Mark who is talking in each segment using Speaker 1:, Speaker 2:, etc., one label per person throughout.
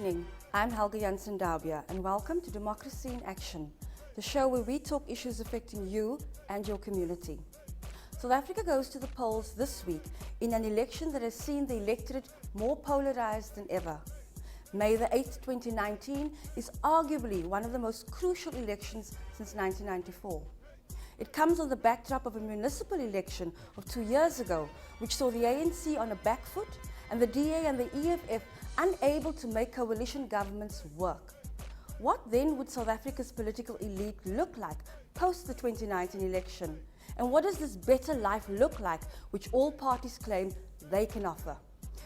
Speaker 1: evening, I'm Helga Jansen Daubia and welcome to Democracy in Action, the show where we talk issues affecting you and your community. South Africa goes to the polls this week in an election that has seen the electorate more polarized than ever. May the 8th, 2019 is arguably one of the most crucial elections since 1994. It comes on the backdrop of a municipal election of 2 years ago, which saw the ANC on a back foot and the DA and the EFF unable to make coalition governments work. What then would South Africa's political elite look like post the 2019 election? And what does this better life look like, which all parties claim they can offer?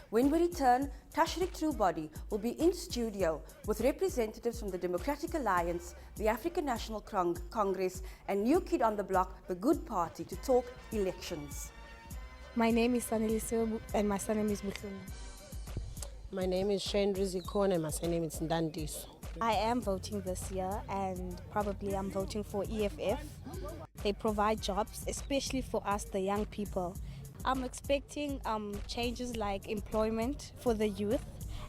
Speaker 1: When we return, Tashrik Trubody will be in studio with representatives from the Democratic Alliance, the African National Congress, and New Kid on the Block, the Good Party, to talk elections.
Speaker 2: My name is Sanelise and my surname is Muhlungu.
Speaker 3: My name is Shane Rizikon and my surname is Ndandiso.
Speaker 2: I am voting this year and probably I'm voting for EFF. They provide jobs, especially for us, the young people. I'm expecting changes like employment for the youth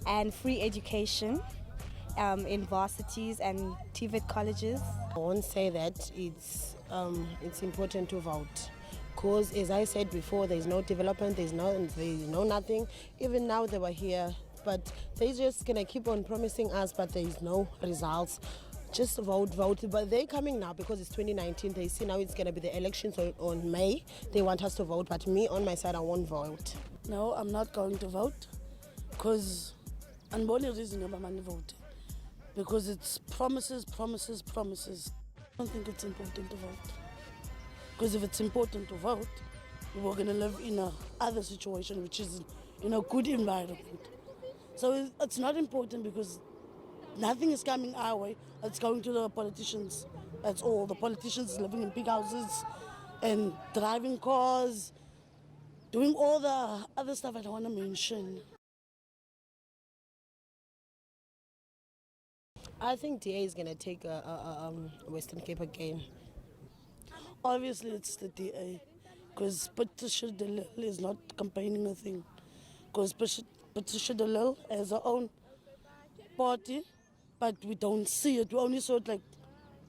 Speaker 2: and free education in varsities and TVET colleges.
Speaker 3: I won't say that it's important to vote. Because as I said before, there's no development, there's no nothing. Even now they were here, but they're just gonna keep on promising us, but there's no results. Just vote. But they're coming now because it's 2019. They see now it's gonna be the elections on May. They want us to vote, but me on my side, I won't vote.
Speaker 4: No, I'm not going to vote because I'm only reason I'm not voting because it's promises. I don't think it's important to vote. Because if it's important to vote, we're going to live in a other situation, which is in a good environment. So it's not important because nothing is coming our way. It's going to the politicians. That's all. The politicians living in big houses and driving cars, doing all the other stuff I don't want to mention.
Speaker 3: I think DA is gonna take a Western Cape again.
Speaker 4: Obviously, it's the DA, because Patricia de Lille is not campaigning a thing. Because Patricia de Lille has her own party, but we don't see it. We only saw it like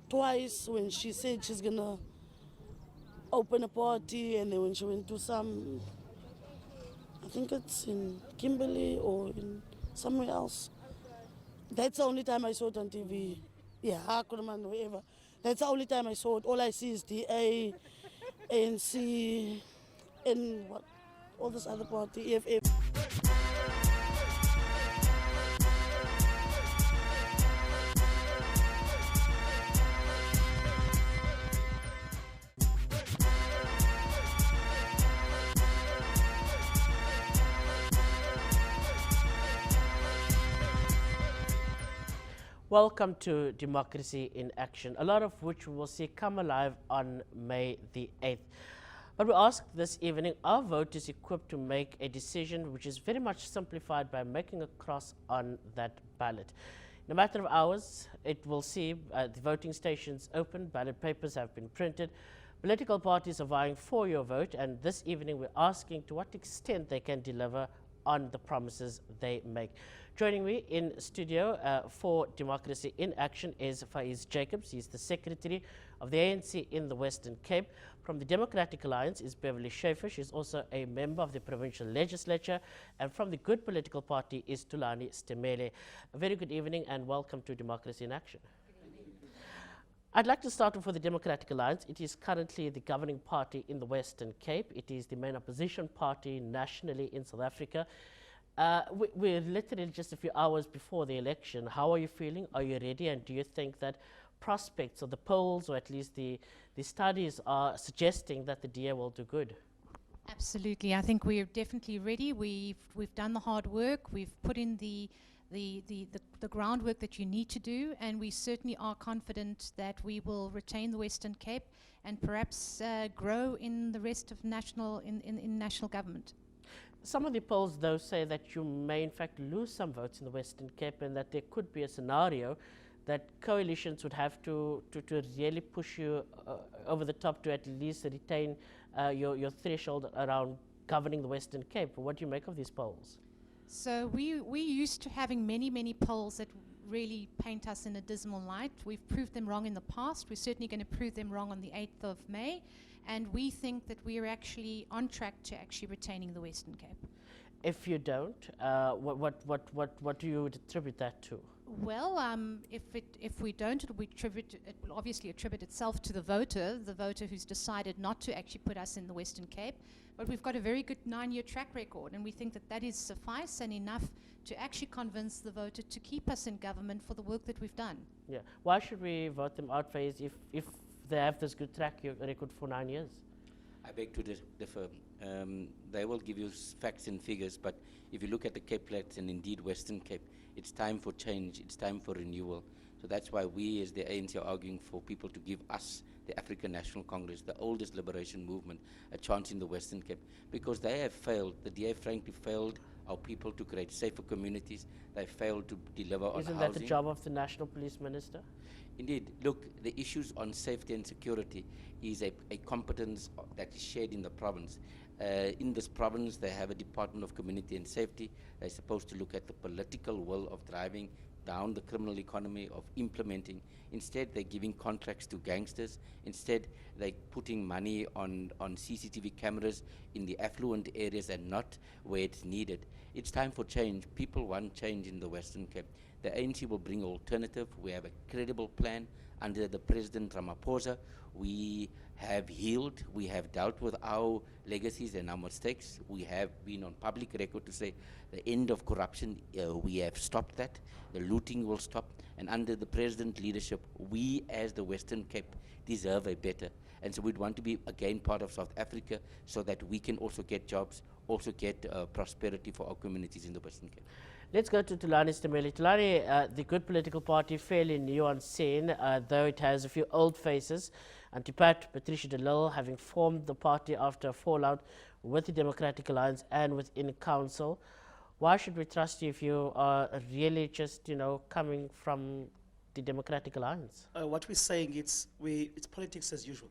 Speaker 4: twice when she said she's going to open a party, and then when she went to some, I think it's in Kimberley or in somewhere else. That's the only time I saw it on TV. Yeah, Ackerman, whatever. That's the only time I saw it. All I see is DA, ANC, and what? All this other party, EFF.
Speaker 5: Welcome to Democracy in Action, a lot of which we will see come alive on May the 8th. But we ask this evening, are voters equipped to make a decision which is very much simplified by making a cross on that ballot? In a matter of hours, it will see the voting stations open, ballot papers have been printed, political parties are vying for your vote, and this evening we're asking to what extent they can deliver on the promises they make. Joining me in studio for Democracy in Action is Faiz Jacobs. He's the Secretary of the ANC in the Western Cape. From the Democratic Alliance is Beverly Schaefer. She's also a member of the Provincial Legislature. And from the Good Political Party is Thulani Stemele. A very good evening and welcome to Democracy in Action. I'd like to start off with the Democratic Alliance. It is currently the governing party in the Western Cape. It is the main opposition party nationally in South Africa. We're literally just a few hours before the election. How are you feeling? Are you ready? And do you think that prospects of the polls, or at least the studies, are suggesting that the DA will do good?
Speaker 6: Absolutely. I think we're definitely ready. We've done the hard work. We've put in the groundwork that you need to do, and we certainly are confident that we will retain the Western Cape and perhaps grow in the rest of national government.
Speaker 5: Some of the polls, though, say that you may in fact lose some votes in the Western Cape, and that there could be a scenario that coalitions would have to really push you over the top to at least retain your threshold around governing the Western Cape. What do you make of these polls?
Speaker 6: So we used to having many polls that really paint us in a dismal light. We've proved them wrong in the past. We're certainly going to prove them wrong on the 8th of May. And we think that we are actually on track to actually retaining the Western Cape.
Speaker 5: If you don't, what do you attribute that to?
Speaker 6: Well, if we don't, it will obviously attribute itself to the voter who's decided not to actually put us in the Western Cape. But we've got a very good 9-year track record, and we think that that is suffice and enough to actually convince the voter to keep us in government for the work that we've done.
Speaker 5: Yeah. Why should we vote them out, Faiz, if they have this good track record for 9 years?
Speaker 7: I beg to differ. They will give you facts and figures, but if you look at the Cape Flats and indeed Western Cape, it's time for change, it's time for renewal. So that's why we as the ANC are arguing for people to give us, the African National Congress, the oldest liberation movement, a chance in the Western Cape. Because they have failed, the DA frankly failed our people to create safer communities. They failed to deliver on housing.
Speaker 5: Isn't that the job of the National Police Minister?
Speaker 7: Indeed. Look, the issues on safety and security is a competence that is shared in the province. In this province, they have a Department of Community and Safety. They're supposed to look at the political will of driving down the criminal economy, of implementing. Instead, they're giving contracts to gangsters. Instead, they're putting money on CCTV cameras in the affluent areas and not where it's needed. It's time for change. People want change in the Western Cape. The ANC will bring alternative. We have a credible plan under the President Ramaphosa. We have healed. We have dealt with our legacies and our mistakes. We have been on public record to say the end of corruption, we have stopped that. The looting will stop. And under the President's leadership, we as the Western Cape deserve a better. And so we'd want to be again part of South Africa so that we can also get jobs, also get prosperity for our communities in the Western Cape.
Speaker 5: Let's go to Thulani Stameli. Thulani, the Good Political Party, fairly new on scene, though it has a few old faces. Antipat, Patricia de Lille, having formed the party after a fallout with the Democratic Alliance and within council. Why should we trust you if you are really just, coming from the Democratic Alliance?
Speaker 8: What we're saying, it's politics as usual.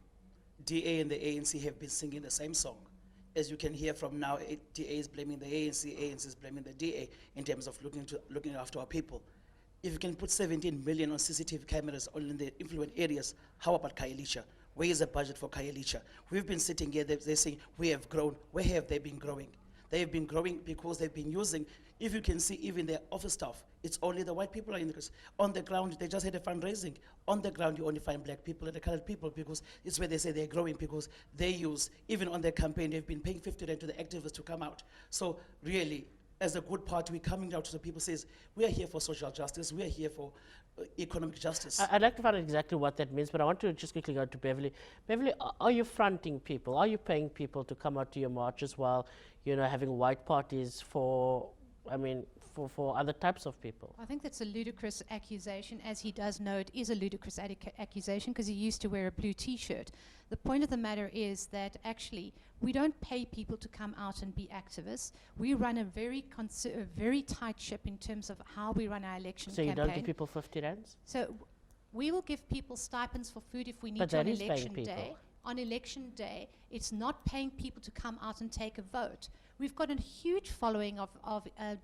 Speaker 8: DA and the ANC have been singing the same song. As you can hear from now, DA is blaming the ANC is blaming the DA in terms of looking after our people. If you can put 17 million on CCTV cameras only in the influent areas, how about Khayelitsha? Where is the budget for Khayelitsha? We've been sitting here, they're saying, we have grown. Where have they been growing? They have been growing because they've been using, if you can see even their office staff, it's only the white people are in the, on the ground, they just had a fundraising. On the ground, you only find black people and the colored people because it's where they say they're growing because they use, even on their campaign, they've been paying 50 rand to the activists to come out. So really, as a good party, we're coming out to the people, says, we are here for social justice, we are here for economic justice.
Speaker 5: I'd like to find out exactly what that means, but I want to just quickly go to Beverly. Beverly, are you fronting people? Are you paying people to come out to your marches while, having white parties for other types of people?
Speaker 6: I think that's a ludicrous accusation. As he does know, it is a ludicrous accusation because he used to wear a blue T-shirt. The point of the matter is that actually we don't pay people to come out and be activists. We run a very tight ship in terms of how we run our election
Speaker 5: So
Speaker 6: campaign.
Speaker 5: you don't give people 50 rands?
Speaker 6: So we will give people stipends for food if we need
Speaker 5: But
Speaker 6: to on
Speaker 5: that is paying
Speaker 6: election
Speaker 5: people.
Speaker 6: day. On election day, it's not paying people to come out and take a vote. We've got a huge following of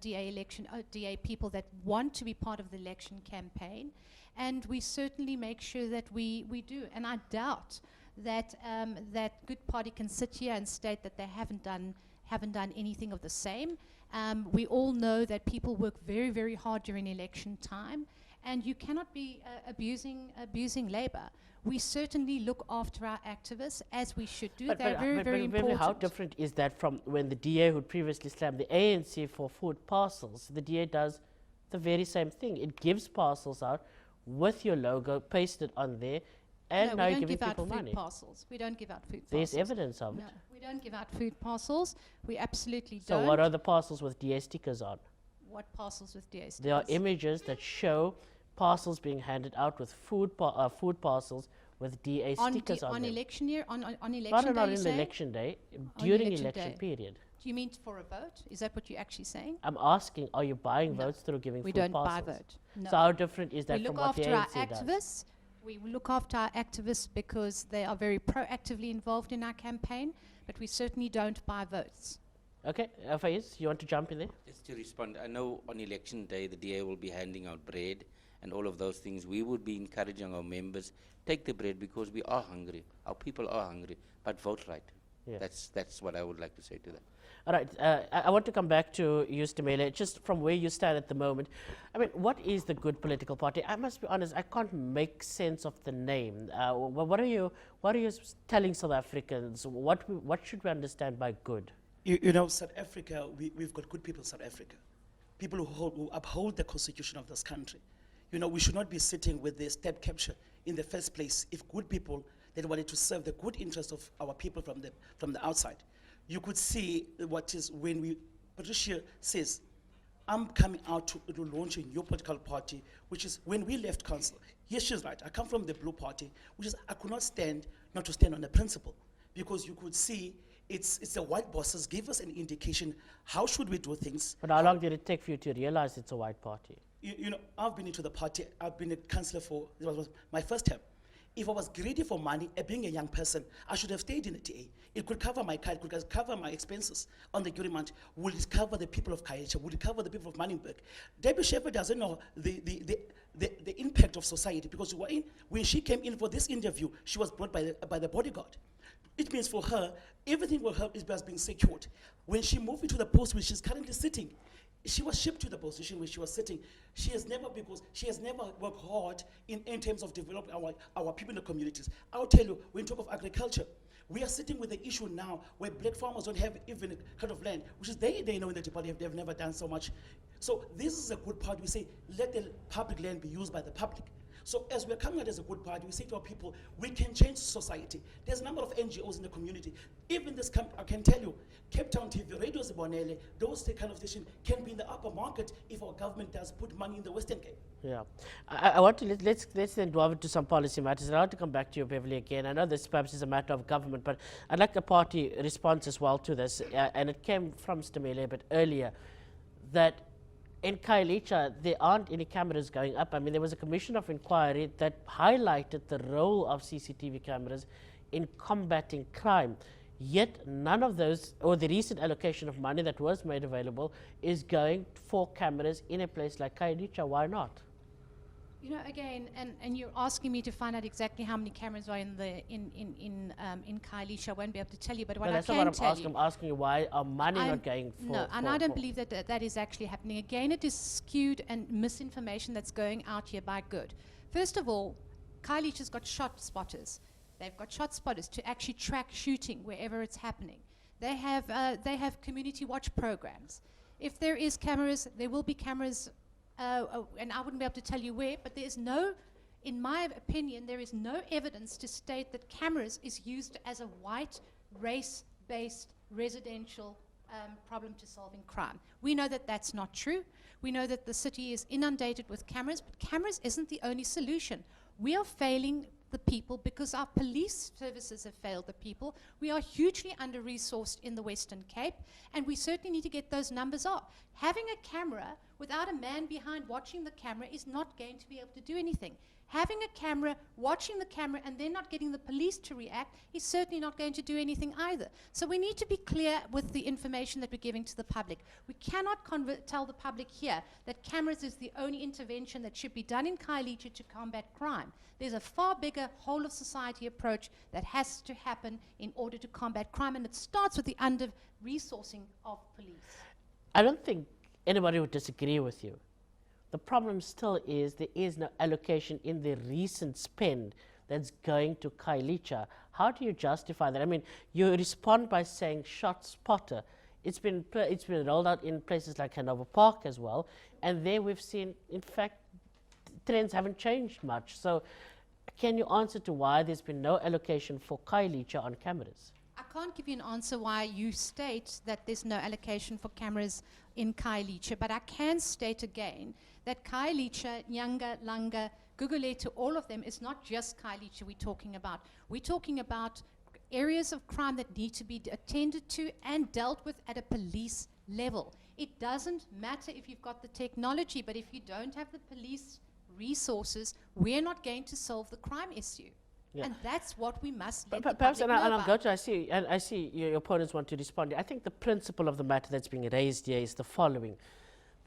Speaker 6: DA people that want to be part of the election campaign, and we certainly make sure that we do. And I doubt that that Good Party can sit here and state that they haven't done anything of the same. We all know that people work very, very hard during election time, and you cannot be abusing Labour. We certainly look after our activists, as we should do. They're very important.
Speaker 5: How different is that from when the DA who previously slammed the ANC for food parcels? The DA does the very same thing. It gives parcels out with your logo pasted on there, and
Speaker 6: No,
Speaker 5: now
Speaker 6: we
Speaker 5: you're
Speaker 6: don't
Speaker 5: giving
Speaker 6: give out
Speaker 5: people
Speaker 6: food
Speaker 5: money.
Speaker 6: parcels. We don't give out food
Speaker 5: There's
Speaker 6: parcels.
Speaker 5: evidence of
Speaker 6: No,
Speaker 5: it.
Speaker 6: we don't give out food parcels. We absolutely
Speaker 5: So
Speaker 6: don't.
Speaker 5: what are the parcels with DA stickers on?
Speaker 6: What parcels with DA stickers?
Speaker 5: There are images that show parcels being handed out with food parcels with DA stickers on
Speaker 6: on
Speaker 5: them.
Speaker 6: election year, on election
Speaker 5: Not
Speaker 6: day,
Speaker 5: on
Speaker 6: you
Speaker 5: the
Speaker 6: say?
Speaker 5: election day, during
Speaker 6: election
Speaker 5: election
Speaker 6: day.
Speaker 5: period.
Speaker 6: Do you mean for a vote? Is that what you're actually saying?
Speaker 5: I'm asking, are you buying
Speaker 6: No,
Speaker 5: votes through giving
Speaker 6: We
Speaker 5: food
Speaker 6: don't
Speaker 5: parcels?
Speaker 6: buy vote. No.
Speaker 5: So how different is that
Speaker 6: We
Speaker 5: from
Speaker 6: look
Speaker 5: what the
Speaker 6: after our
Speaker 5: ANC does?
Speaker 6: activists. We look after our activists because they are very proactively involved in our campaign, but we certainly don't buy votes.
Speaker 5: Okay, Faiz, you want to jump in there?
Speaker 7: Just to respond, I know on election day the DA will be handing out bread and all of those things. We would be encouraging our members, take the bread because we are hungry. Our people are hungry, but vote right.
Speaker 5: Yeah.
Speaker 7: That's what I would like to say to them.
Speaker 5: All right, I want to come back to you, Stumela, just from where you stand at the moment. I mean, what is the Good Political Party? I must be honest, I can't make sense of the name. What are you telling South Africans? What should we understand by good?
Speaker 8: You know, South Africa, we've got good people in South Africa. People who uphold the constitution of this country. You know, we should not be sitting with the step capture in the first place if good people that wanted to serve the good interests of our people from the outside. You could see what is when Patricia says, I'm coming out to launch a new political party, which is when we left council. Yes, she's right. I come from the Blue Party, which is I could not stand not to stand on the principle, because you could see it's the white bosses give us an indication how should we do things.
Speaker 5: But how long did it take for you to realize it's a white party?
Speaker 8: You know, I've been into the party. I've been a councillor for, it was my first term. If I was greedy for money, being a young person, I should have stayed in the DA. It could cover my car, it could cover my expenses on the agreement. Would it cover the people of Khayelitsha? Would it cover the people of Manenberg? Debbie Shepherd doesn't know the impact of society, because when she came in for this interview, she was brought by the bodyguard. It means for her, everything with her has been secured. When she moved into the post where she's currently sitting, she was shipped to the position where she was sitting. She has never worked hard in terms of developing our people in the communities. I'll tell you, when you talk of agriculture, we are sitting with the issue now where black farmers don't have even a cut of land, which is they know in the department they've never done so much. So this is a good part. We say, let the public land be used by the public. So as we're coming out as a good party, we say to our people, we can change society. There's a number of NGOs in the community. Even this, I can tell you, Cape Town TV, Radio Zibonele, those kind of stations can be in the upper market if our government does put money in the Western Cape.
Speaker 5: Yeah, I want to let's then delve into some policy matters. And I want to come back to you, Beverly, again. I know this perhaps is a matter of government, but I'd like a party response as well to this. And it came from Stumela a bit earlier that in Khayelitsha, there aren't any cameras going up. I mean, there was a commission of inquiry that highlighted the role of CCTV cameras in combating crime. Yet none of those, or the recent allocation of money that was made available, is going for cameras in a place like Khayelitsha. Why not?
Speaker 6: You know, again, and you're asking me to find out exactly how many cameras are in Khayelitsha. I won't be able to tell you, but what
Speaker 5: No,
Speaker 6: I
Speaker 5: that's
Speaker 6: can
Speaker 5: not what
Speaker 6: tell
Speaker 5: I'm asking. I'm asking you why are money not going for.
Speaker 6: No, and I don't believe that that is actually happening. Again, it is skewed and misinformation that's going out here by good. First of all, Khayelitsha's got shot spotters. They've got shot spotters to actually track shooting wherever it's happening. They have community watch programs. If there is cameras, there will be cameras. And I wouldn't be able to tell you where, but there is no, in my opinion, there is no evidence to state that cameras is used as a white, race-based, residential problem to solving crime. We know that that's not true. We know that the city is inundated with cameras, but cameras isn't the only solution. We are failing the people because our police services have failed the people. We are hugely under-resourced in the Western Cape, and we certainly need to get those numbers up. Having a camera without a man behind watching the camera is not going to be able to do anything. Having a camera, watching the camera, and then not getting the police to react is certainly not going to do anything either. So we need to be clear with the information that we're giving to the public. We cannot tell the public here that cameras is the only intervention that should be done in Khayelitsha to combat crime. There's a far bigger whole of society approach that has to happen in order to combat crime, and it starts with the under-resourcing of police.
Speaker 5: I don't think anybody would disagree with you. The problem still is there is no allocation in the recent spend that's going to Khayelitsha. How do you justify that? I mean, you respond by saying shot spotter. It's been rolled out in places like Hanover Park as well, and there we've seen, in fact, trends haven't changed much. So can you answer to why there's been no allocation for Khayelitsha on cameras?
Speaker 6: I can't give you an answer why you state that there's no allocation for cameras in Khayelitsha, but I can state again that Khayelitsha, Nyanga, Langa, Gugulethu, all of them, is not just Khayelitsha we're talking about. We're talking about areas of crime that need to be attended to and dealt with at a police level. It doesn't matter if you've got the technology, but if you don't have the police resources, we're not going to solve the crime issue.
Speaker 5: Yeah.
Speaker 6: And that's what we must let the
Speaker 5: Perhaps,
Speaker 6: public know
Speaker 5: and I'll go
Speaker 6: about.
Speaker 5: to, I see your opponents want to respond. I think the principle of the matter that's being raised here is the following,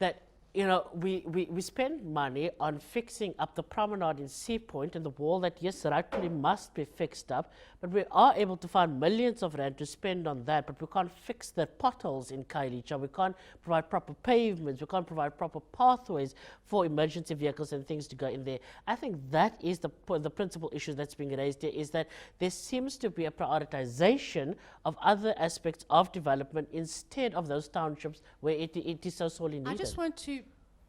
Speaker 5: that, you know, we spend money on fixing up the promenade in Sea Point and the wall that, yes, rightfully must be fixed up, but we are able to find millions of rand to spend on that, but we can't fix the potholes in Khayelitsha, we can't provide proper pavements, we can't provide proper pathways for emergency vehicles and things to go in there. I think that is the principal issue that's being raised here, is that there seems to be a prioritization of other aspects of development instead of those townships where it is so sorely needed.
Speaker 6: I just want to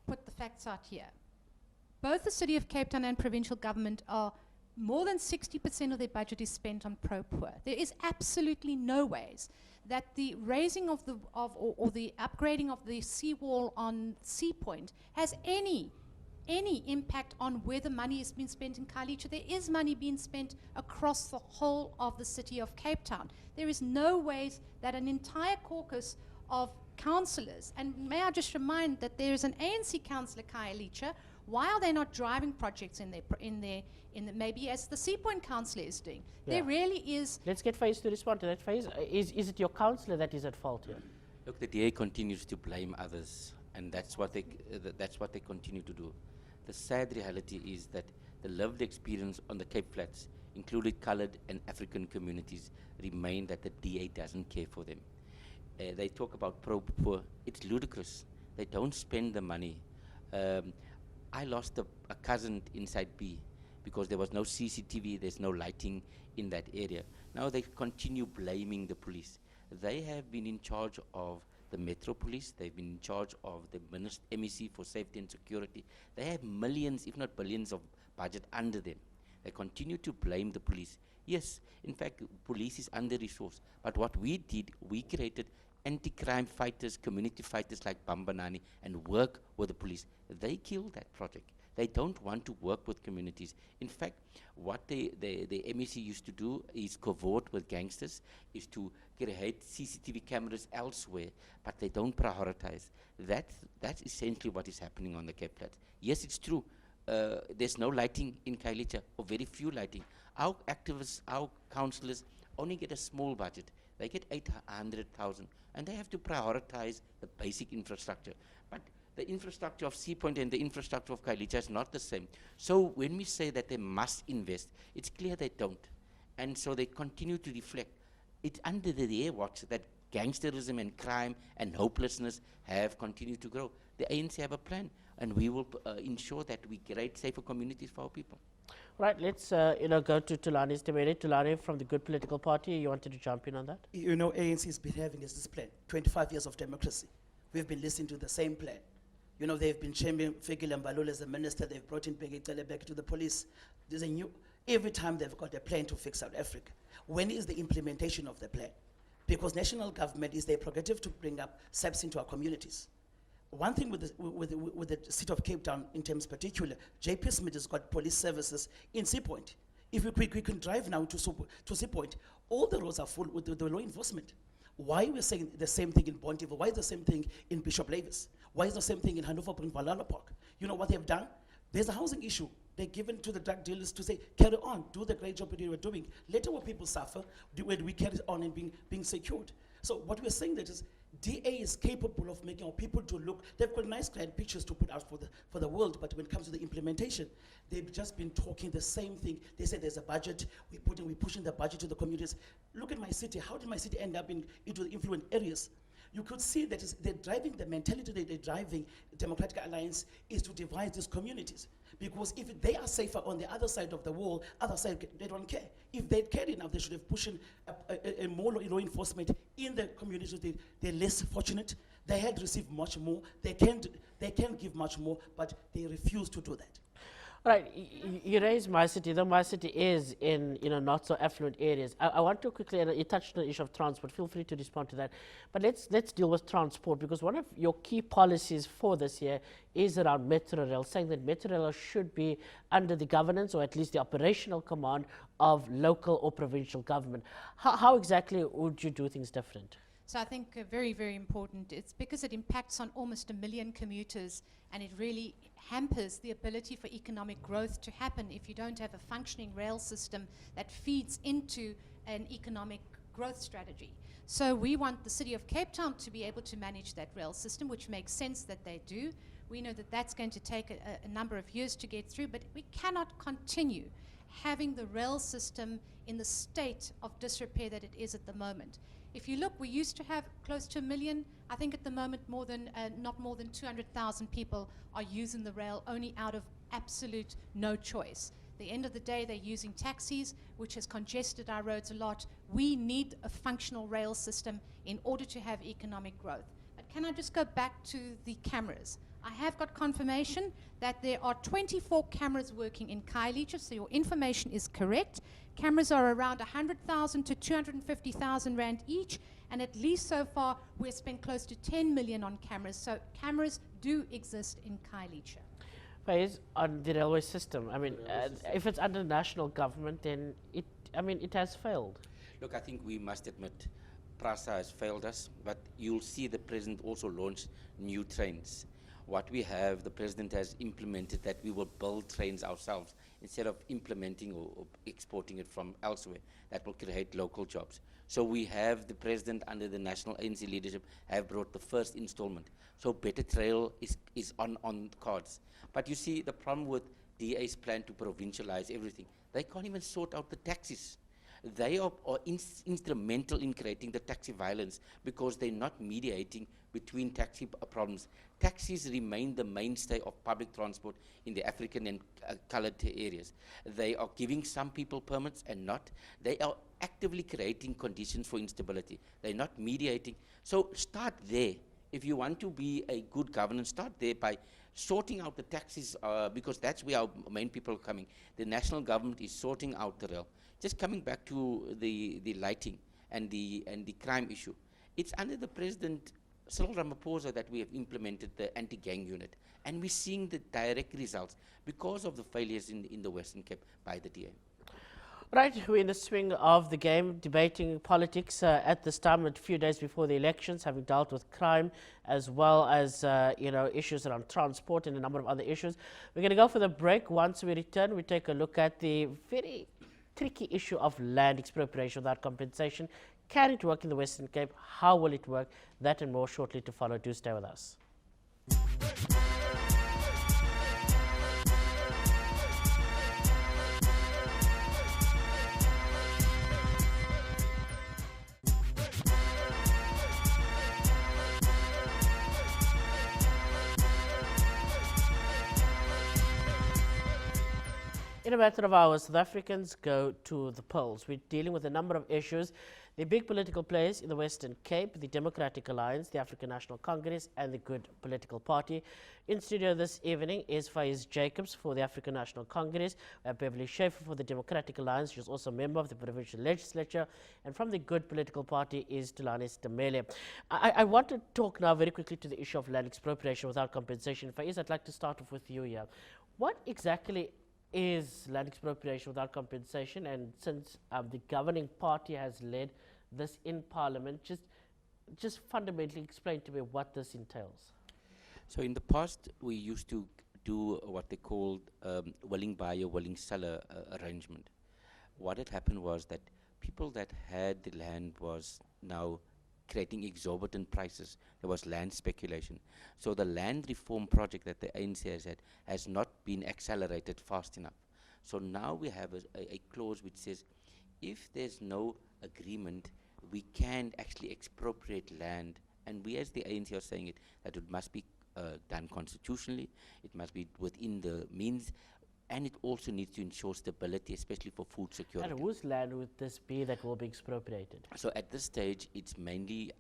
Speaker 6: put the facts out here. Both the City of Cape Town and provincial government are more than 60% of their budget is spent on pro-poor. There is absolutely no ways that the raising of the or the upgrading of the seawall on Sea Point has any impact on where the money is being spent in Khayelitsha. There is money being spent across the whole of the City of Cape Town. There is no ways that an entire caucus of councillors, and may I just remind that there is an ANC councillor, Khayelitsha, why are they not driving projects in their maybe as the Sea Point councillor is doing?
Speaker 5: Yeah.
Speaker 6: There really is.
Speaker 5: Let's get Faiz to respond to that. Faiz, is it your councillor that is at fault here?
Speaker 7: Look, the DA continues to blame others, and that's what they continue to do. The sad reality is that the lived experience on the Cape Flats, including coloured and African communities, remain that the DA doesn't care for them. They talk about pro-poor. It's ludicrous. They don't spend the money. I lost a cousin inside B because there was no CCTV, there's no lighting in that area. Now they continue blaming the police. They have been in charge of the Metro Police, they've been in charge of the MEC for Safety and Security. They have millions, if not billions, of budget under them. They continue to blame the police. Yes, in fact, police is under-resourced. But what we did, we created anti-crime fighters, community fighters like Bambanani, and work with the police. They killed that project. They don't want to work with communities. In fact, what the MEC used to do is covert with gangsters, is to create CCTV cameras elsewhere, but they don't prioritize. That's essentially what is happening on the Cape Flats. Yes, it's true. There's no lighting in Khayelitsha, or very few lighting. Our activists, our councillors only get a small budget. They get 800,000, and they have to prioritize the basic infrastructure. But the infrastructure of Sea Point and the infrastructure of Khayelitsha is not the same. So when we say that they must invest, it's clear they don't. And so they continue to reflect. It's under their watch that gangsterism and crime and hopelessness have continued to grow. The ANC have a plan, and we will ensure that we create safer communities for our people.
Speaker 5: Right, let's go to Tulani Stemele. Tulani from the Good Political Party, you wanted to jump in on that?
Speaker 8: You know, ANC has been having this plan, 25 years of democracy. We've been listening to the same plan. You know, they've been championing Fikile Mbalula as the minister, they've brought in Bheki Cele back to the police. There's a new, every time they've got a plan to fix South Africa. When is the implementation of the plan? Because national government is their prerogative to bring up SAPs into our communities. One thing with the city of Cape Town in terms particular, JP Smith has got police services in Sea Point. If we can drive now to Sea Point, all the roads are full with the law enforcement. Why are we saying the same thing in Bondivo? Why is the same thing in Bishop Lavis? Why is the same thing in Hanover in Valhalla Park? You know what they've done? There's a housing issue. They're given to the drug dealers to say, carry on, do the great job that you were doing. Later when people suffer, when we carry on and being secured. So what we're saying that is, DA is capable of making our people to look, they've got nice grand pictures to put out for the world, but when it comes to the implementation, they've just been talking the same thing. They say there's a budget, we're pushing the budget to the communities. Look at my city, how did my city end up into the influent areas? You could see that they're driving, the mentality that they're driving, the Democratic Alliance, is to divide these communities. Because if they are safer on the other side of the wall, other side, they don't care. If they cared enough, they should have pushed a more law enforcement in the communities. They're less fortunate. They had received much more. They can give much more, but they refuse to do that.
Speaker 5: Right, you raised my city, though my city is in not so affluent areas. I want to quickly, and you touched on the issue of transport, feel free to respond to that. But let's deal with transport, because one of your key policies for this year is around Metro Rail, saying that Metro Rail should be under the governance, or at least the operational command, of local or provincial government. How exactly would you do things different?
Speaker 6: So I think very, very important. It's because it impacts on almost 1 million commuters, and it really hampers the ability for economic growth to happen if you don't have a functioning rail system that feeds into an economic growth strategy. So we want the City of Cape Town to be able to manage that rail system, which makes sense that they do. We know that that's going to take a number of years to get through, but we cannot continue having the rail system in the state of disrepair that it is at the moment. If you look, we used to have close to 1 million. I think at the moment not more than 200,000 people are using the rail only out of absolute no choice. At the end of the day, they're using taxis, which has congested our roads a lot. We need a functional rail system in order to have economic growth. But can I just go back to the cameras? I have got confirmation that there are 24 cameras working in Khayelitsha, so your information is correct. Cameras are around 100,000 to 250,000 rand each, and at least so far we've spent close to 10 million on cameras. So cameras do exist in Khayelitsha.
Speaker 5: Phase on the railway system. I mean, if it's under national government, then it has failed.
Speaker 7: Look, I think we must admit PRASA has failed us, but you'll see the president also launch new trains. What we have, the president has implemented that we will build trains ourselves instead of implementing or exporting it from elsewhere. That will create local jobs. So we have the president under the national ANC leadership have brought the first installment. So Better Trail is on cards. But you see the problem with DA's plan to provincialize everything. They can't even sort out the taxis. They are instrumental in creating the taxi violence because they're not mediating between taxi problems. Taxis remain the mainstay of public transport in the African and colored areas. They are giving some people permits and not. They are actively creating conditions for instability. They're not mediating. So start there. If you want to be a good governance, start there by sorting out the taxis because that's where our main people are coming. The national government is sorting out the rail. Just coming back to the lighting and the crime issue, it's under the President Cyril Ramaphosa that we have implemented the anti-gang unit, and we're seeing the direct results because of the failures in the Western Cape by the DA.
Speaker 5: Right, we're in the swing of the game, debating politics at this time, a few days before the elections, having dealt with crime as well as issues around transport and a number of other issues. We're going to go for the break. Once we return, we take a look at the very tricky issue of land expropriation without compensation. Can it work in the Western Cape? How will it work? That and more shortly to follow. Do stay with us. In a matter of hours, South Africans go to the polls. We're dealing with a number of issues. The big political players in the Western Cape, the Democratic Alliance, the African National Congress, and the Good Political Party. In studio this evening is Faiz Jacobs for the African National Congress, Beverly Schaefer for the Democratic Alliance. She's also a member of the provincial legislature. And from the Good Political Party is Thulani Stamele. I want to talk now very quickly to the issue of land expropriation without compensation. Faiz, I'd like to start off with you here. What exactly is land expropriation without compensation, and since the governing party has led this in Parliament, just fundamentally explain to me what this entails.
Speaker 7: So in the past, we used to do what they called willing buyer, willing seller arrangement. What had happened was that people that had the land was now creating exorbitant prices. There was land speculation. So the land reform project that the ANC has had has not been accelerated fast enough. So now we have a clause which says if there's no agreement, we can actually expropriate land. And we as the ANC are saying that it must be done constitutionally, it must be within the means, and it also needs to ensure stability, especially for food security.
Speaker 5: And whose land would this be that will be expropriated?
Speaker 7: So at this stage, it's mainly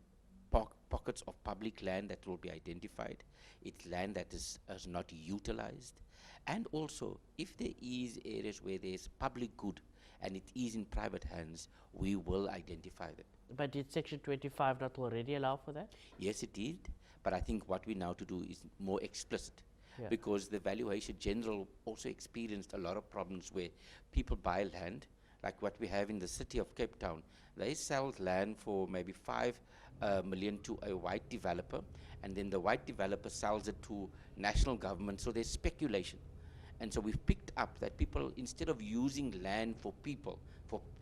Speaker 7: pockets of public land that will be identified. It's land that is not utilized. And also, if there is areas where there's public good and it is in private hands, we will identify them.
Speaker 5: But did Section 25 not already allow for that?
Speaker 7: Yes, it did. But I think what we now to do is more explicit.
Speaker 5: Yeah.
Speaker 7: Because the valuation general also experienced a lot of problems where people buy land, like what we have in the city of Cape Town. They sell land for maybe 5 million to a white developer, and then the white developer sells it to national government, so there's speculation. And so we've picked up that people, instead of using land for people,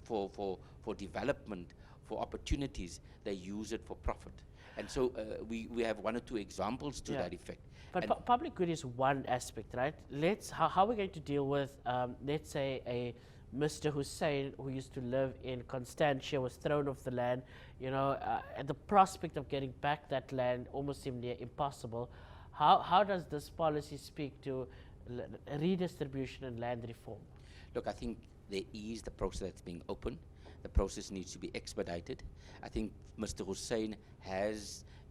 Speaker 7: for development, for opportunities, they use it for profit. And so we have 1 or 2 examples to that effect.
Speaker 5: But public good is one aspect, right? How are we going to deal with, let's say, a Mr. Hussein, who used to live in Constantia, was thrown off the land, and the prospect of getting back that land almost seemed near impossible. How does this policy speak to redistribution and land reform?
Speaker 7: Look, I think there is the process that's being opened. The process needs to be expedited. I think Mr. Hussein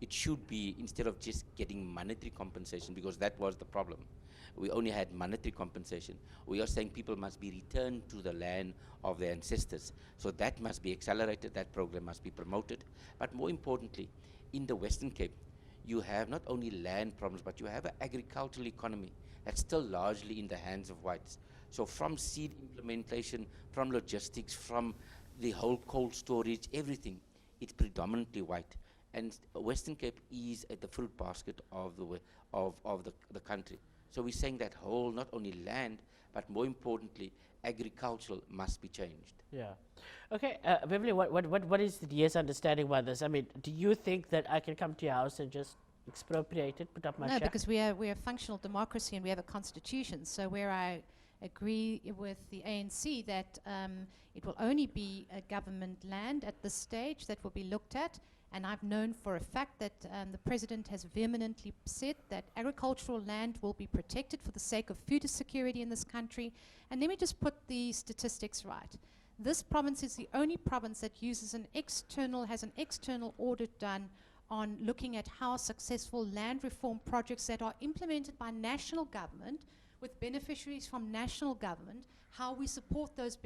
Speaker 7: it should be, instead of just getting monetary compensation, because that was the problem. We only had monetary compensation. We are saying people must be returned to the land of their ancestors. So that must be accelerated, that program must be promoted. But more importantly, in the Western Cape, you have not only land problems, but you have an agricultural economy that's still largely in the hands of whites. So from seed implementation, from logistics, from the whole cold storage, everything, it's predominantly white. And Western Cape is at the fruit basket of the country. So we're saying that whole, not only land, but more importantly, agricultural must be changed.
Speaker 5: Yeah. Okay, Beverly, what is the DA's understanding about this? I mean, do you think that I can come to your house and just expropriate it, put up my
Speaker 6: No,
Speaker 5: shack?
Speaker 6: because we are functional democracy and we have a constitution. So where I agree with the ANC that it will only be a government land at this stage that will be looked at. And I've known for a fact that the President has vehemently said that agricultural land will be protected for the sake of food security in this country. And let me just put the statistics right. This province is the only province that has an external audit done on looking at how successful land reform projects that are implemented by national government with beneficiaries from national government, how we support those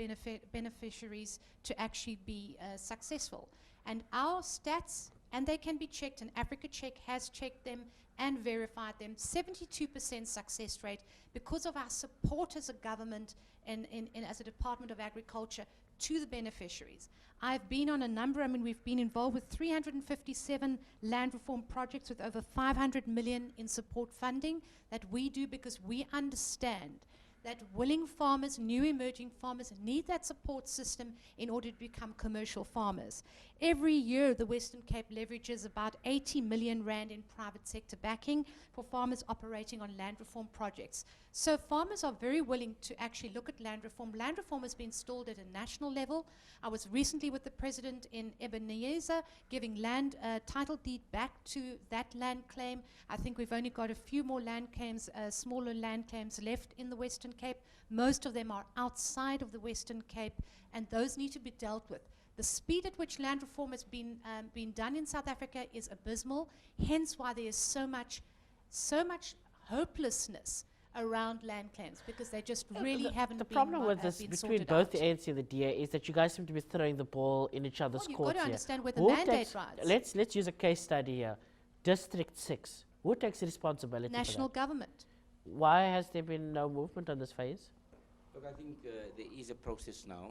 Speaker 6: beneficiaries to actually be successful. And our stats, and they can be checked, and Africa Check has checked them and verified them, 72% success rate because of our support as a government and as a Department of Agriculture to the beneficiaries. I've been on a number, we've been involved with 357 land reform projects with over 500 million in support funding that we do because we understand that willing farmers, new emerging farmers, need that support system in order to become commercial farmers. Every year, the Western Cape leverages about 80 million rand in private sector backing for farmers operating on land reform projects. So farmers are very willing to actually look at land reform. Land reform has been stalled at a national level. I was recently with the President in Ebenezer, giving land title deed back to that land claim. I think we've only got a few more land claims, smaller land claims left in the Western Cape. Most of them are outside of the Western Cape, and those need to be dealt with. The speed at which land reform has been done in South Africa is abysmal, hence why there is so much hopelessness around land claims, because they just really haven't
Speaker 5: The
Speaker 6: been
Speaker 5: problem with this
Speaker 6: been
Speaker 5: between
Speaker 6: sorted
Speaker 5: both
Speaker 6: out.
Speaker 5: the ANC and the DA is that you guys seem to be throwing the ball in each other's
Speaker 6: Well, you've
Speaker 5: courts
Speaker 6: got to
Speaker 5: here.
Speaker 6: understand where the
Speaker 5: Who
Speaker 6: mandate
Speaker 5: takes-
Speaker 6: rides.
Speaker 5: Let's use a case study here. District 6. Who takes responsibility
Speaker 6: National
Speaker 5: for
Speaker 6: government.
Speaker 5: that? Why has there been no movement on this phase?
Speaker 7: Look, I think there is a process now.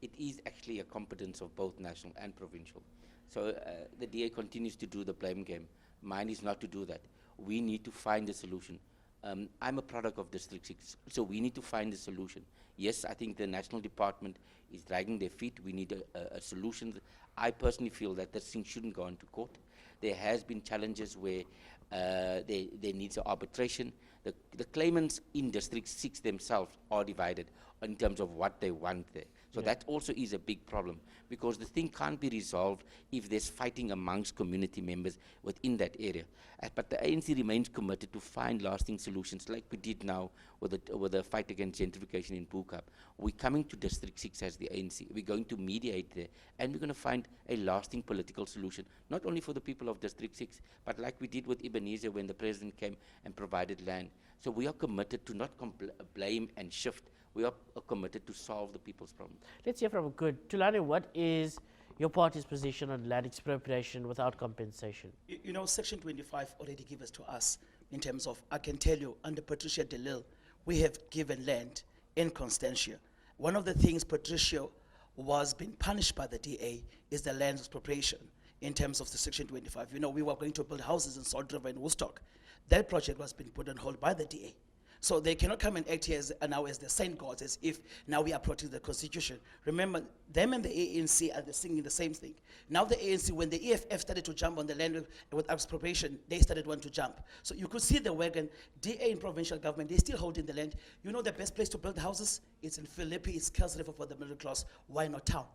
Speaker 7: It is actually a competence of both national and provincial. So the DA continues to do the blame game. Mine is not to do that. We need to find a solution. I'm a product of District 6, so we need to find a solution. Yes, I think the national department is dragging their feet. We need a solution. I personally feel that this thing shouldn't go into court. There has been challenges where there needs an arbitration. The claimants in District 6 themselves are divided in terms of what they want there. So that also is a big problem, because the thing can't be resolved if there's fighting amongst community members within that area. But the ANC remains committed to find lasting solutions, like we did now with the fight against gentrification in Bucab. We're coming to District 6 as the ANC. We're going to mediate there, and we're going to find a lasting political solution, not only for the people of District 6, but like we did with Ebenezer when the President came and provided land. So we are committed to not blame and shift. We are committed to solve the people's problems.
Speaker 5: Let's hear from Good. Tulane, what is your party's position on land expropriation without compensation?
Speaker 8: You know, Section 25 already gives to us in terms of, I can tell you, under Patricia de Lille, we have given land in Constantia. One of the things Patricia was being punished by the DA is the land expropriation in terms of the Section 25. You know, we were going to build houses in Salt River and Woodstock. That project was being put on hold by the DA. So they cannot come and act here now as the saint gods, as if now we are protecting the Constitution. Remember, them and the ANC are singing the same thing. Now the ANC, when the EFF started to jump on the land with expropriation, they started wanting to jump. So you could see the wagon, DA in provincial government, they're still holding the land. You know the best place to build houses? It's in Philippi, it's Kells River for the middle class. Why not town?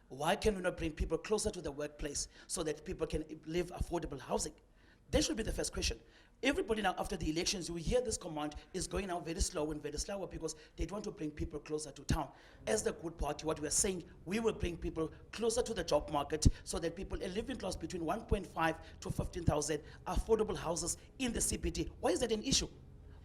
Speaker 8: Why can we not bring people closer to the workplace so that people can live affordable housing? That should be the first question. Everybody now, after the elections, you will hear this command is going now very slow and very slower because they want to bring people closer to town. As the good party, what we are saying, we will bring people closer to the job market so that people are living class between 1.5 to 15,000 affordable houses in the CBD. Why is that an issue?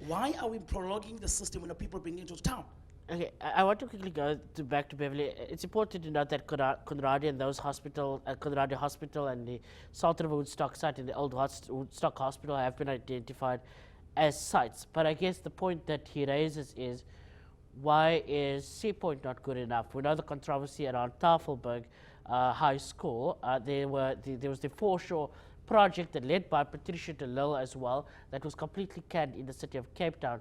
Speaker 8: Why are we prolonging the system when the people bring into town?
Speaker 5: Okay, I want to quickly go back to Beverly. It's important to note that Conradie and those Conradie Hospital and the Salt River Woodstock site and the old Woodstock Hospital have been identified as sites. But I guess the point that he raises is, why is Sea Point not good enough? We know the controversy around Tafelberg High School. There was the foreshore project that led by Patricia de Lille as well that was completely canned in the city of Cape Town.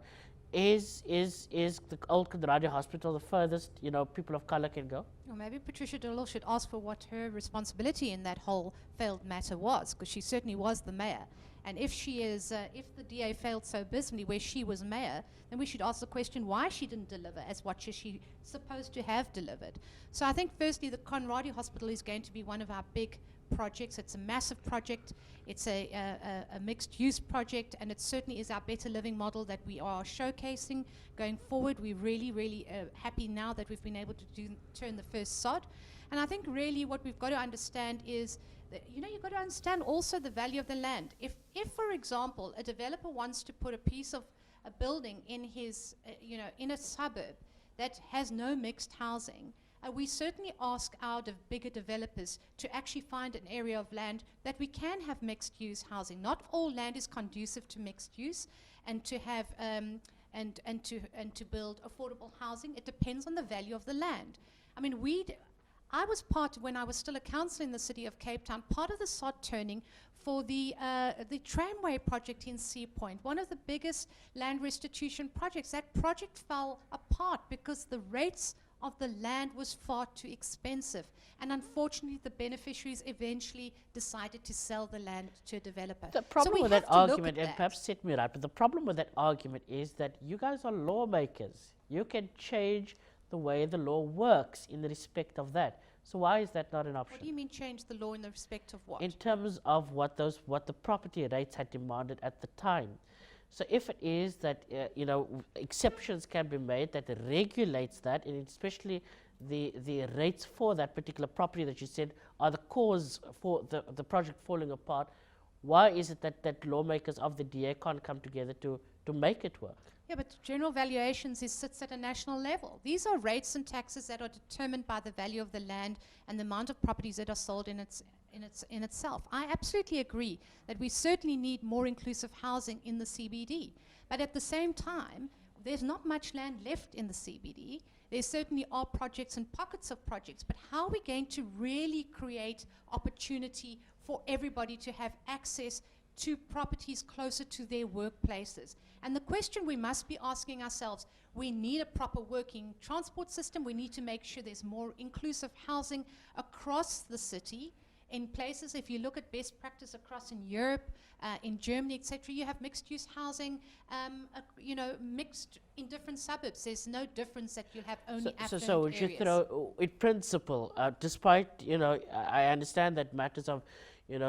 Speaker 5: Is the old Conradie Hospital the furthest, you know, people of color can go?
Speaker 6: Well, maybe Patricia de Lille should ask for what her responsibility in that whole failed matter was, because she certainly was the mayor. And if she is, if the DA failed so abysmally where she was mayor, then we should ask the question why she didn't deliver as what she supposed to have delivered. So I think firstly the Conradie Hospital is going to be one of our big projects. It's a massive project. It's a mixed-use project, and it certainly is our better living model that we are showcasing going forward. We're really happy now that we've been able to turn the first sod. And I think really what we've got to understand is that, you know, you've got to understand also the value of the land. If for example, a developer wants to put a piece of a building in his, in a suburb that has no mixed housing, we certainly ask our bigger developers to actually find an area of land that we can have mixed-use housing. Not all land is conducive to mixed use, and to have and to build affordable housing. It depends on the value of the land. I mean, I was part, when I was still a councillor in the city of Cape Town, part of the sod turning for the tramway project in Sea Point, one of the biggest land restitution projects. That project fell apart because the rates of the land was far too expensive, and unfortunately the beneficiaries eventually decided to sell the land to a developer.
Speaker 5: The problem with that argument, and
Speaker 6: that.
Speaker 5: perhaps set me right, but the problem with that argument is that you guys are lawmakers. You can change the way the law works in respect of that. So why is that not an option?
Speaker 6: What do you mean change the law in the respect of what?
Speaker 5: In terms of what the property rates had demanded at the time. So if it is that, exceptions can be made that regulates that, and especially the rates for that particular property that you said are the cause for the project falling apart, why is it that lawmakers of the DA can't come together to make it work?
Speaker 6: Yeah, but general valuations sits at a national level. These are rates and taxes that are determined by the value of the land and the amount of properties that are sold in itself. I absolutely agree that we certainly need more inclusive housing in the CBD. But at the same time, there's not much land left in the CBD. There certainly are projects and pockets of projects, but how are we going to really create opportunity for everybody to have access to properties closer to their workplaces? And the question we must be asking ourselves, we need a proper working transport system. We need to make sure there's more inclusive housing across the city. In places, if you look at best practice across in Europe, in Germany, etc., you have mixed-use housing, mixed in different suburbs. There's no difference that you'll have only affluent
Speaker 5: So would you throw, in principle, despite, I understand that matters of,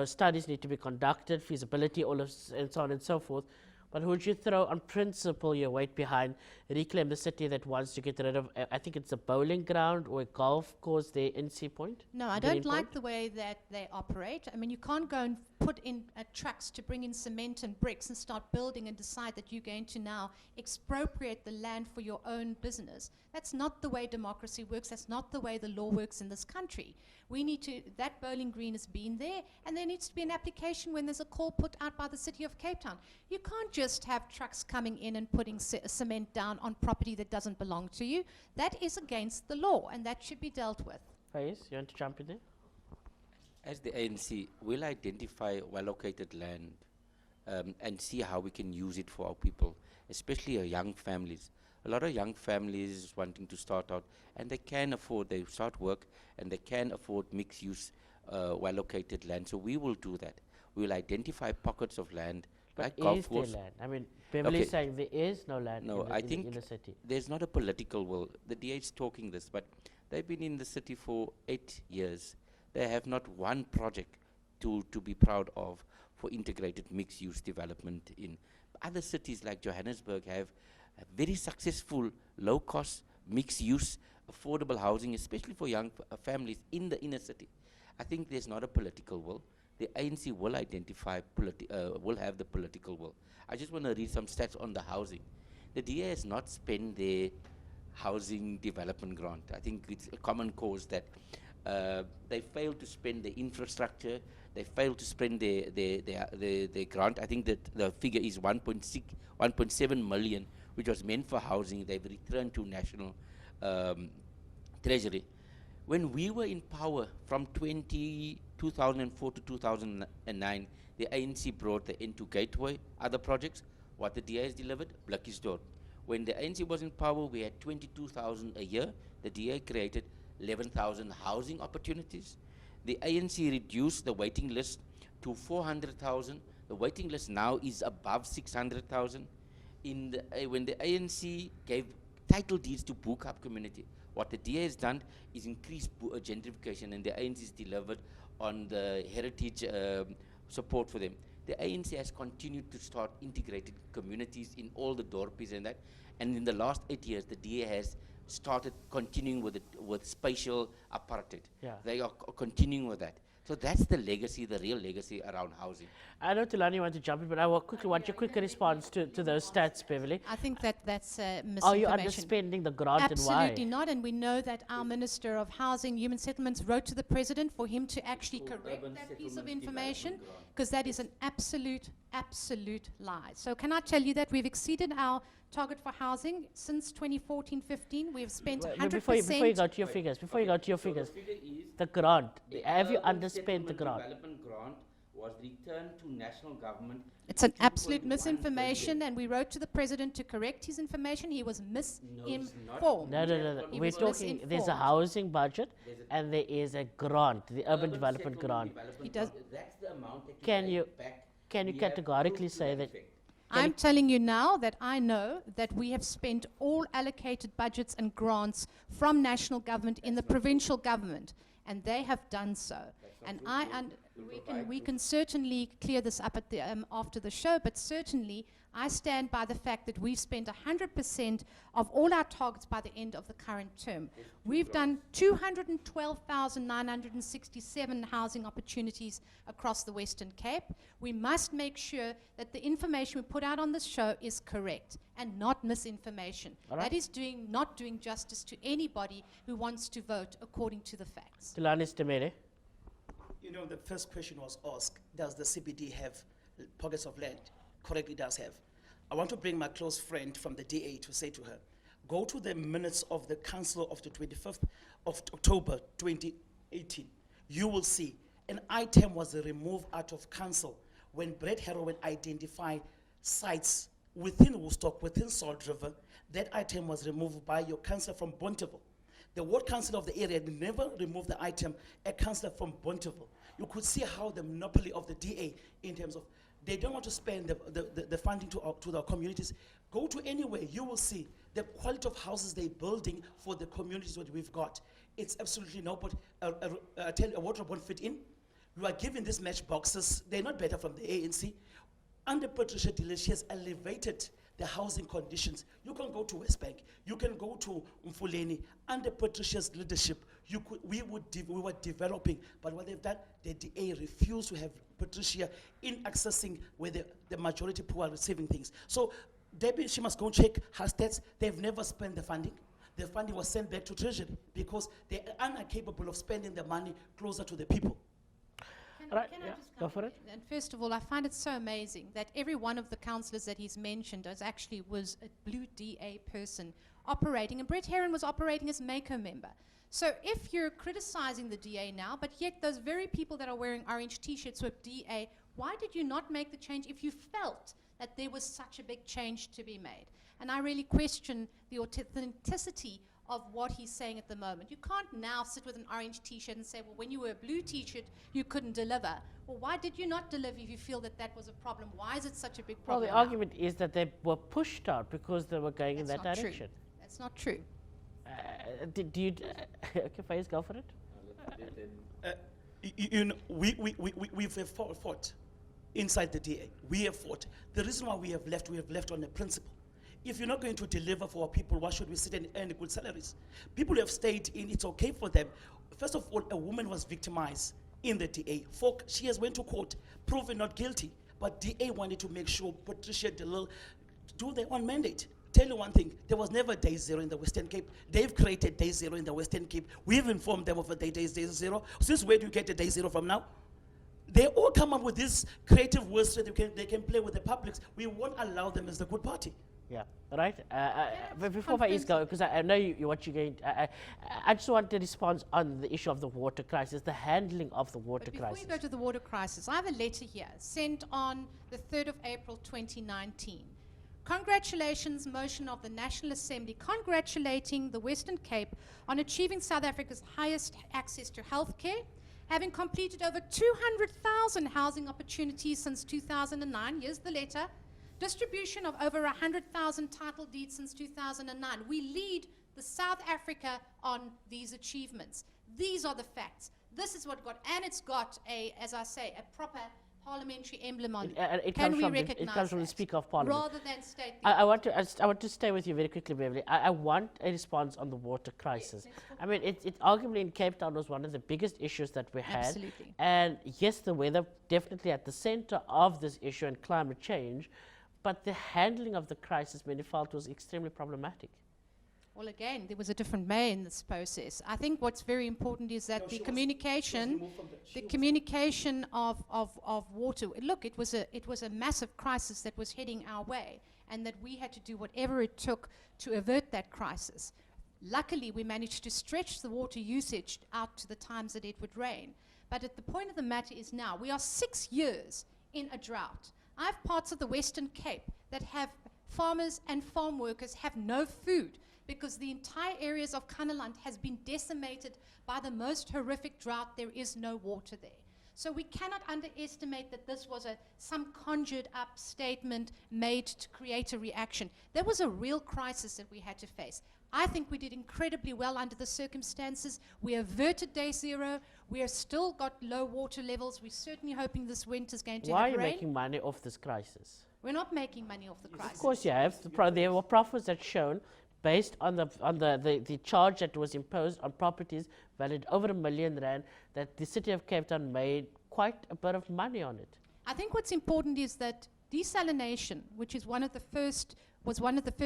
Speaker 5: studies need to be conducted, feasibility, and so on and so forth, but would you throw on principle your weight behind Reclaim the City that wants to get rid of, I think it's a bowling ground or a golf course there in Sea Point?
Speaker 6: No, I don't like the way that they operate. I mean, you can't go and put in trucks to bring in cement and bricks and start building and decide that you're going to now expropriate the land for your own business. That's not the way democracy works. That's not the way the law works in this country. We need to, that bowling green has been there, and there needs to be an application when there's a call put out by the City of Cape Town. You can't just just have trucks coming in and putting cement down on property that doesn't belong to you. That is against the law, and that should be dealt with.
Speaker 5: Faiz, you want to jump in there?
Speaker 7: As the ANC, we'll identify well-located land and see how we can use it for our people, especially our young families. A lot of young families wanting to start out, and they can afford, they start work, and they can afford mixed-use, well-located land. So we will do that. We will identify pockets of land, like golf
Speaker 5: Is there
Speaker 7: course.
Speaker 5: land? I mean, Beverly is
Speaker 7: Okay.
Speaker 5: saying there is no land
Speaker 7: No,
Speaker 5: in the,
Speaker 7: I
Speaker 5: in
Speaker 7: think
Speaker 5: the inner city.
Speaker 7: there's not a political will. The DA is talking this, but they've been in the city for 8 years. They have not one project to be proud of for integrated mixed-use development in. Other cities like Johannesburg have a very successful, low-cost, mixed-use, affordable housing, especially for young families in the inner city. I think there's not a political will. The ANC will identify, will have the political will. I just want to read some stats on the housing. The DA has not spent their housing development grant. I think it's a common cause that they failed to spend the infrastructure. They failed to spend their grant. I think that the figure is 1.7 million, which was meant for housing. They've returned to national treasury. When we were in power from 2004 to 2009, the ANC brought the N2 Gateway, other projects. What the DA has delivered, Blikkiesdorp. When the ANC was in power, we had 22,000 a year. The DA created 11,000 housing opportunities. The ANC reduced the waiting list to 400,000. The waiting list now is above 600,000. When the ANC gave title deeds to Boekap community, what the DA has done is increase gentrification, and the ANC has delivered on the heritage support for them. The ANC has continued to start integrated communities in all the dorpies and that. And in the last 8 years, the DA has started continuing with spatial apartheid.
Speaker 5: Yeah.
Speaker 7: They are continuing with that. So that's the legacy, the real legacy around housing.
Speaker 5: I know Tulani want to jump in, but I will quickly want your quick response to those stats, Beverly.
Speaker 6: I think that's misinformation.
Speaker 5: Are you underspending the grant
Speaker 6: Absolutely
Speaker 5: and why?
Speaker 6: not, and we know that our Minister of Housing, Human Settlements wrote to the President for him to actually correct that piece of information, because that is an absolute lie. So can I tell you that we've exceeded our target for housing since 2014-15. We've spent 100%.
Speaker 5: Before you go to your figures, the grant, have you underspent the grant?
Speaker 7: Development grant was returned to national government.
Speaker 6: It's an absolute
Speaker 7: 2.1
Speaker 6: misinformation,
Speaker 7: billion.
Speaker 6: and we wrote to the President to correct his information. He was misinformed.
Speaker 5: No.
Speaker 6: He
Speaker 5: We're
Speaker 6: was
Speaker 5: talking, there's a
Speaker 6: misinformed.
Speaker 5: housing budget and there is a grant, the urban development grant.
Speaker 6: He does-
Speaker 7: That's the amount that
Speaker 5: Can
Speaker 7: take
Speaker 5: you-
Speaker 7: back.
Speaker 5: Can you
Speaker 7: We have
Speaker 5: categorically
Speaker 7: proof to
Speaker 5: say that?
Speaker 7: effect.
Speaker 6: I'm telling you now that I know that we have spent all allocated budgets and grants from national government in the provincial government, and they have done so. And we can certainly clear this up at the, after the show, but certainly I stand by the fact that we've spent 100% of all our targets by the end of the current term. We've done 212,967 housing opportunities across the Western Cape. We must make sure that the information we put out on this show is correct and not misinformation.
Speaker 5: All right.
Speaker 6: That is not doing justice to anybody who wants to vote according to the facts.
Speaker 5: Tulani Stemere.
Speaker 8: You know, the first question was asked, does the CBD have pockets of land? Correct, it does have. I want to bring my close friend from the DA to say to her, go to the minutes of the council of the 25th of October 2018. You will see an item was removed out of council when Brett Harrowen identified sites within Woodstock, within Salt River. That item was removed by your councillor from Bonteville. The ward council of the area never removed the item, a councillor from Bonteville. You could see how the monopoly of the DA in terms of, they don't want to spend the funding to the communities. Go to anywhere, you will see the quality of houses they're building for the communities that we've got. It's absolutely no, but I tell you, a wardrobe won't fit in. You are given these matchboxes, they're not better from the ANC. Under Patricia de Lille, she has elevated the housing conditions. You can go to West Bank, you can go to Mfuleni. Under Patricia's leadership, we were developing, but what they've done, the DA refused to have Patricia in accessing where the majority poor are receiving things. So Debbie, she must go check her stats. They've never spent the funding. The funding was sent back to Treasury because they are incapable of spending the money closer to the people.
Speaker 5: Right,
Speaker 6: Can I
Speaker 5: yeah,
Speaker 6: just
Speaker 5: go
Speaker 6: come
Speaker 5: for
Speaker 6: in?
Speaker 5: it.
Speaker 6: And first of all, I find it so amazing that every one of the councillors that he's mentioned was a blue DA person operating, and Brett Heron was operating as MACO member. So if you're criticizing the DA now, but yet those very people that are wearing orange T-shirts were DA, why did you not make the change if you felt that there was such a big change to be made? And I really question the authenticity of what he's saying at the moment. You can't now sit with an orange T-shirt and say, well, when you were a blue T-shirt, you couldn't deliver. Well, why did you not deliver if you feel that that was a problem? Why is it such a big
Speaker 5: Well,
Speaker 6: problem
Speaker 5: the
Speaker 6: now?
Speaker 5: argument is that they were pushed out because they were going in
Speaker 6: That's
Speaker 5: that
Speaker 6: not
Speaker 5: direction.
Speaker 6: true. That's not true.
Speaker 5: Do you, okay, Faiz, go for it.
Speaker 8: You know, we've fought inside the DA. We have fought. The reason why we have left on a principle. If you're not going to deliver for our people, why should we sit and earn good salaries? People who have stayed in, it's okay for them. First of all, a woman was victimized in the DA. She has went to court, proven not guilty, but DA wanted to make sure Patricia de Lille do their own mandate. Tell you one thing, there was never day zero in the Western Cape. They've created day zero in the Western Cape. We've informed them of a day zero. Since where do you get the day zero from now? They all come up with this creative words so they can play with the publics. We won't allow them as the good party.
Speaker 5: Yeah, right. But before
Speaker 6: confirm
Speaker 5: Faiz go, because I know what you're going. I just want to respond on the issue of the water crisis, the handling of the water
Speaker 6: But before
Speaker 5: crisis.
Speaker 6: you go to the water crisis, I have a letter here sent on the 3rd of April 2019. Congratulations, motion of the National Assembly congratulating the Western Cape on achieving South Africa's highest access to healthcare, having completed over 200,000 housing opportunities since 2009. Here's the letter. Distribution of over 100,000 title deeds since 2009. We lead the South Africa on these achievements. These are the facts. This is what got, and it's got as I say, a proper parliamentary emblem on it.
Speaker 5: It
Speaker 6: Can
Speaker 5: comes
Speaker 6: we
Speaker 5: from
Speaker 6: recognize
Speaker 5: it comes from the
Speaker 6: that?
Speaker 5: Speaker of Parliament.
Speaker 6: Rather than state the
Speaker 5: I want to stay with you very quickly, Beverly. I want a response on the water crisis. I mean, it arguably in Cape Town was one of the biggest issues that we had.
Speaker 6: Absolutely.
Speaker 5: And yes, the weather definitely at the center of this issue and climate change, but the handling of the crisis, many felt, was extremely problematic.
Speaker 6: Well, again, there was a different mayor in this process. I think what's very important is that the communication of water. Look, it was a massive crisis that was heading our way, and that we had to do whatever it took to avert that crisis. Luckily, we managed to stretch the water usage out to the times that it would rain. But at the point of the matter is now, we are 6 years in a drought. I have parts of the Western Cape that have farmers and farm workers have no food because the entire areas of Kanaland has been decimated by the most horrific drought. There is no water there. So we cannot underestimate that this was some conjured up statement made to create a reaction. There was a real crisis that we had to face. I think we did incredibly well under the circumstances. We averted day zero. We have still got low water levels. We're certainly hoping this winter's going to
Speaker 5: Why are
Speaker 6: have
Speaker 5: you
Speaker 6: rain.
Speaker 5: making money off this crisis?
Speaker 6: We're not making money off the crisis.
Speaker 5: Of course you have. There were profits that shown based on the charge that was imposed on properties valued over R1 million, that the city of Cape Town made quite a bit of money on it.
Speaker 6: I think what's important is that desalination, which is one of the first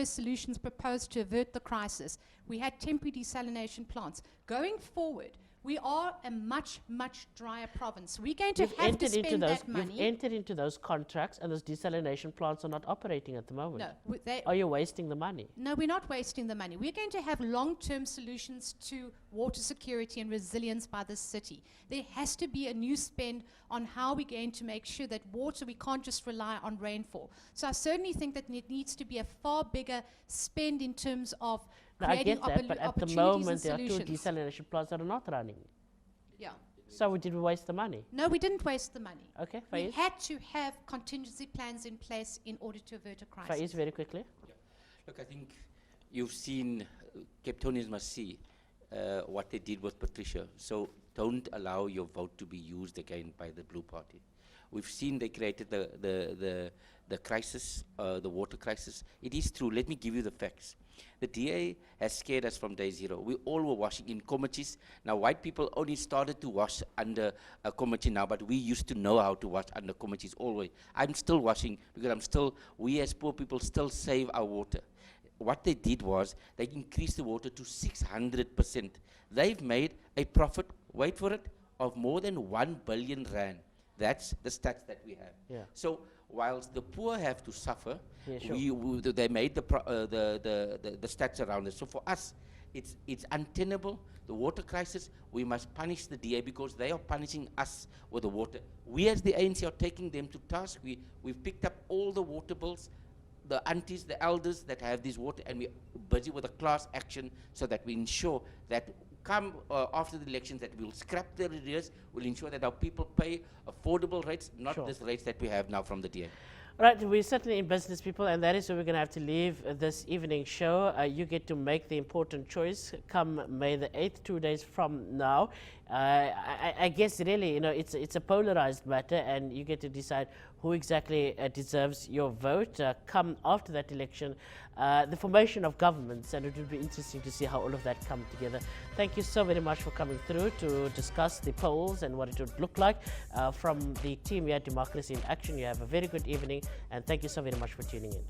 Speaker 6: solutions proposed to avert the crisis. We had temporary desalination plants. Going forward, we are a much, much drier province. We're going to have to spend that money.
Speaker 5: You've entered into those contracts, and those desalination plants are not operating at the moment.
Speaker 6: No,
Speaker 5: Are you wasting the money?
Speaker 6: No, we're not wasting the money. We're going to have long-term solutions to water security and resilience by this city. There has to be a new spend on how we're going to make sure that water, we can't just rely on rainfall. So I certainly think that it needs to be a far bigger spend in terms of
Speaker 5: Now, I
Speaker 6: creating
Speaker 5: get that, but at the
Speaker 6: opportunities
Speaker 5: moment
Speaker 6: and
Speaker 5: there are two
Speaker 6: solutions.
Speaker 5: desalination plants that are not running.
Speaker 6: Yeah.
Speaker 5: So did we waste the money?
Speaker 6: No, we didn't waste the money.
Speaker 5: Okay,
Speaker 6: We
Speaker 5: Faiz.
Speaker 6: had to have contingency plans in place in order to avert a crisis.
Speaker 5: Faiz, very quickly.
Speaker 7: Look, I think you've seen, Cape Townians must see what they did with Patricia. So don't allow your vote to be used again by the Blue Party. We've seen they created the crisis, the water crisis. It is true. Let me give you the facts. The DA has scared us from day zero. We all were washing in Komachis. Now, white people only started to wash under a Komachi now, but we used to know how to wash under Komachis always. I'm still washing because we as poor people still save our water. What they did was they increased the water to 600%. They've made a profit, wait for it, of more than R1 billion. That's the stats that we have.
Speaker 5: Yeah.
Speaker 7: So whilst the poor have to suffer,
Speaker 5: Yeah, sure.
Speaker 7: they made the stats around it. So for us, it's untenable. The water crisis, we must punish the DA because they are punishing us with the water. We as the ANC are taking them to task. We've picked up all the water bills, the aunties, the elders that have this water, and we're busy with a class action so that we ensure that come after the elections that we'll scrap the arrears, we'll ensure that our people pay affordable rates, not
Speaker 5: Sure.
Speaker 7: these rates that we have now from the DA.
Speaker 5: Right, we're certainly in business, people, and that is where we're going to have to leave this evening show. You get to make the important choice come May the 8th, 2 days from now. I guess really, it's a polarized matter, and you get to decide who exactly deserves your vote. Come after that election, the formation of governments, and it will be interesting to see how all of that come together. Thank you so very much for coming through to discuss the polls and what it would look like. From the team here at Democracy in Action, you have a very good evening, and thank you so very much for tuning in.